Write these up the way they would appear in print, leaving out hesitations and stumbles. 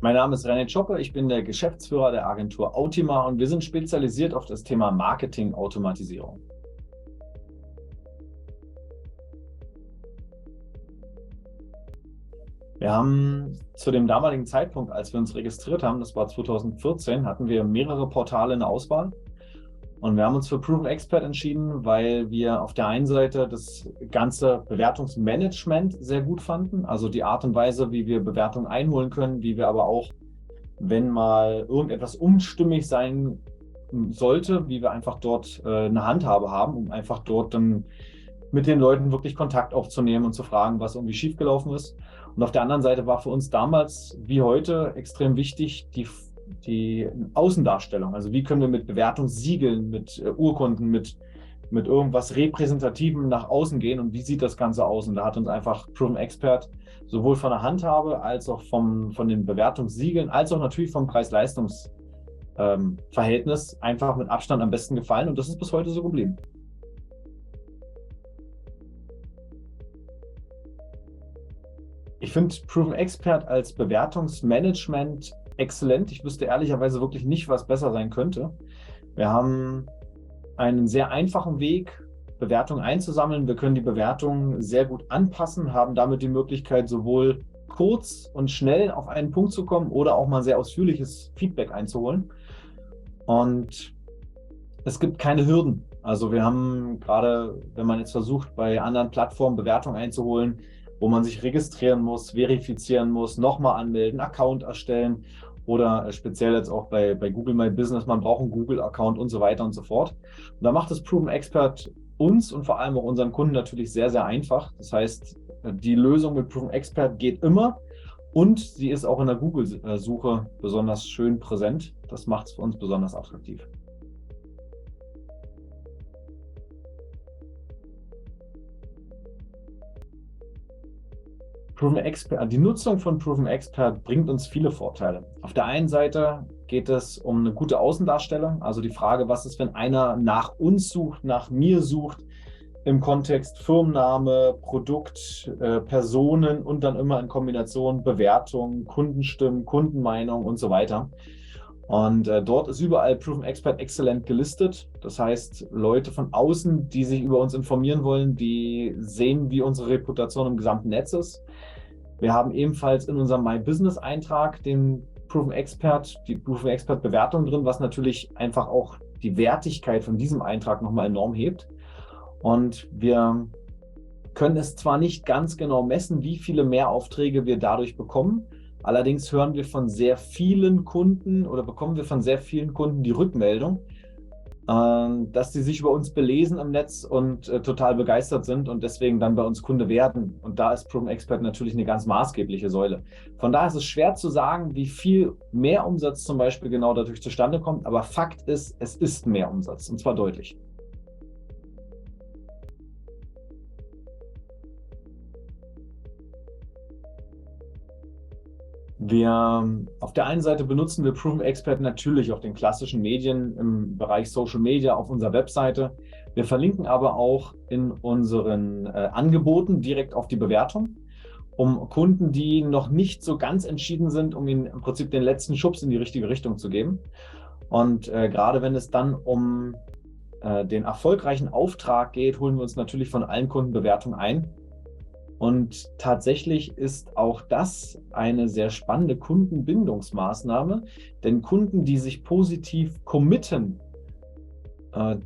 Mein Name ist René Tschoppe, ich bin der Geschäftsführer der Agentur Autima und wir sind spezialisiert auf das Thema Marketing-Automatisierung. Wir haben zu dem damaligen Zeitpunkt, als wir uns registriert haben, das war 2014, hatten wir mehrere Portale in der Auswahl. Und wir haben uns für Proven Expert entschieden, weil wir auf der einen Seite das ganze Bewertungsmanagement sehr gut fanden, also die Art und Weise, wie wir Bewertungen einholen können, wie wir aber auch, wenn mal irgendetwas unstimmig sein sollte, wie wir einfach dort eine Handhabe haben, um einfach dort dann mit den Leuten wirklich Kontakt aufzunehmen und zu fragen, was irgendwie schiefgelaufen ist. Und auf der anderen Seite war für uns damals wie heute extrem wichtig die Außendarstellung. Also wie können wir mit Bewertungssiegeln, mit Urkunden, mit irgendwas Repräsentativem nach außen gehen und wie sieht das Ganze aus? Und da hat uns einfach Proven Expert sowohl von der Handhabe als auch von den Bewertungssiegeln, als auch natürlich vom Preis-Leistungs-Verhältnis einfach mit Abstand am besten gefallen und das ist bis heute so geblieben. Ich finde Proven Expert als Bewertungsmanagement exzellent. Ich wüsste ehrlicherweise wirklich nicht, was besser sein könnte. Wir haben einen sehr einfachen Weg, Bewertungen einzusammeln. Wir können die Bewertungen sehr gut anpassen, haben damit die Möglichkeit, sowohl kurz und schnell auf einen Punkt zu kommen oder auch mal sehr ausführliches Feedback einzuholen. Und es gibt keine Hürden. Also wir haben gerade, wenn man jetzt versucht, bei anderen Plattformen Bewertungen einzuholen, wo man sich registrieren muss, verifizieren muss, nochmal anmelden, Account erstellen oder speziell jetzt auch bei Google My Business, man braucht einen Google-Account und so weiter und so fort. Und da macht das Proven Expert uns und vor allem auch unseren Kunden natürlich sehr, sehr einfach. Das heißt, die Lösung mit Proven Expert geht immer und sie ist auch in der Google-Suche besonders schön präsent. Das macht es für uns besonders attraktiv. Proven Expert, die Nutzung von Proven Expert bringt uns viele Vorteile. Auf der einen Seite geht es um eine gute Außendarstellung, also die Frage, was ist, wenn einer nach uns sucht, nach mir sucht, im Kontext Firmenname, Produkt, Personen und dann immer in Kombination Bewertung, Kundenstimmen, Kundenmeinung und so weiter. Und dort ist überall Proven Expert exzellent gelistet. Das heißt, Leute von außen, die sich über uns informieren wollen, die sehen, wie unsere Reputation im gesamten Netz ist. Wir haben ebenfalls in unserem My Business Eintrag die Proven Expert Bewertung drin, was natürlich einfach auch die Wertigkeit von diesem Eintrag nochmal enorm hebt. Und wir können es zwar nicht ganz genau messen, wie viele Mehraufträge wir dadurch bekommen. Allerdings hören wir von sehr vielen Kunden oder bekommen wir von sehr vielen Kunden die Rückmeldung, dass sie sich über uns belesen im Netz und total begeistert sind und deswegen dann bei uns Kunde werden. Und da ist Proven Expert natürlich eine ganz maßgebliche Säule. Von daher ist es schwer zu sagen, wie viel Mehrumsatz zum Beispiel genau dadurch zustande kommt, aber Fakt ist, es ist Mehrumsatz und zwar deutlich. Auf der einen Seite benutzen wir Proven Expert natürlich auf den klassischen Medien im Bereich Social Media auf unserer Webseite. Wir verlinken aber auch in unseren Angeboten direkt auf die Bewertung, um Kunden, die noch nicht so ganz entschieden sind, um ihnen im Prinzip den letzten Schubs in die richtige Richtung zu geben. Und gerade wenn es dann um den erfolgreichen Auftrag geht, holen wir uns natürlich von allen Kunden Bewertungen ein. Und tatsächlich ist auch das eine sehr spannende Kundenbindungsmaßnahme, denn Kunden, die sich positiv committen,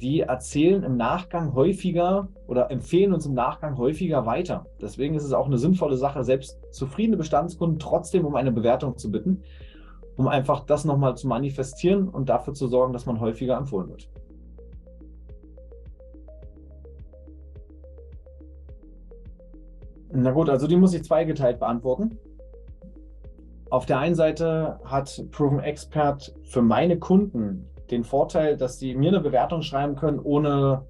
die erzählen im Nachgang häufiger oder empfehlen uns im Nachgang häufiger weiter. Deswegen ist es auch eine sinnvolle Sache, selbst zufriedene Bestandskunden trotzdem um eine Bewertung zu bitten, um einfach das nochmal zu manifestieren und dafür zu sorgen, dass man häufiger empfohlen wird. Na gut, also die muss ich zweigeteilt beantworten. Auf der einen Seite hat Proven Expert für meine Kunden den Vorteil, dass sie mir eine Bewertung schreiben können ohne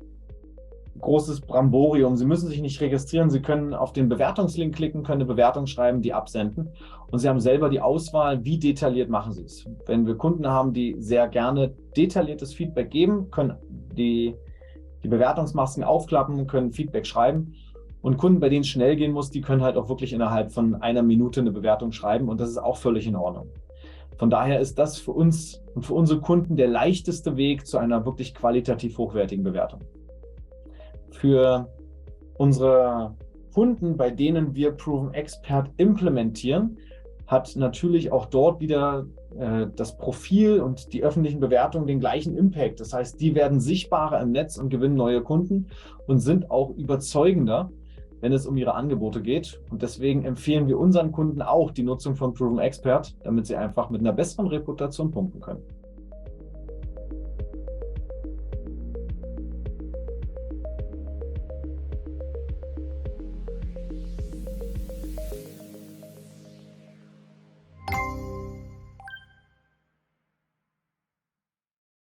großes Bramborium. Sie müssen sich nicht registrieren, Sie können auf den Bewertungslink klicken, können eine Bewertung schreiben, die absenden und Sie haben selber die Auswahl, wie detailliert machen Sie es. Wenn wir Kunden haben, die sehr gerne detailliertes Feedback geben, können die Bewertungsmasken aufklappen, können Feedback schreiben. Und Kunden, bei denen es schnell gehen muss, die können halt auch wirklich innerhalb von einer Minute eine Bewertung schreiben und das ist auch völlig in Ordnung. Von daher ist das für uns und für unsere Kunden der leichteste Weg zu einer wirklich qualitativ hochwertigen Bewertung. Für unsere Kunden, bei denen wir Proven Expert implementieren, hat natürlich auch dort wieder das Profil und die öffentlichen Bewertungen den gleichen Impact. Das heißt, die werden sichtbarer im Netz und gewinnen neue Kunden und sind auch überzeugender, wenn es um ihre Angebote geht. Und deswegen empfehlen wir unseren Kunden auch die Nutzung von Proven Expert, damit sie einfach mit einer besseren Reputation punkten können.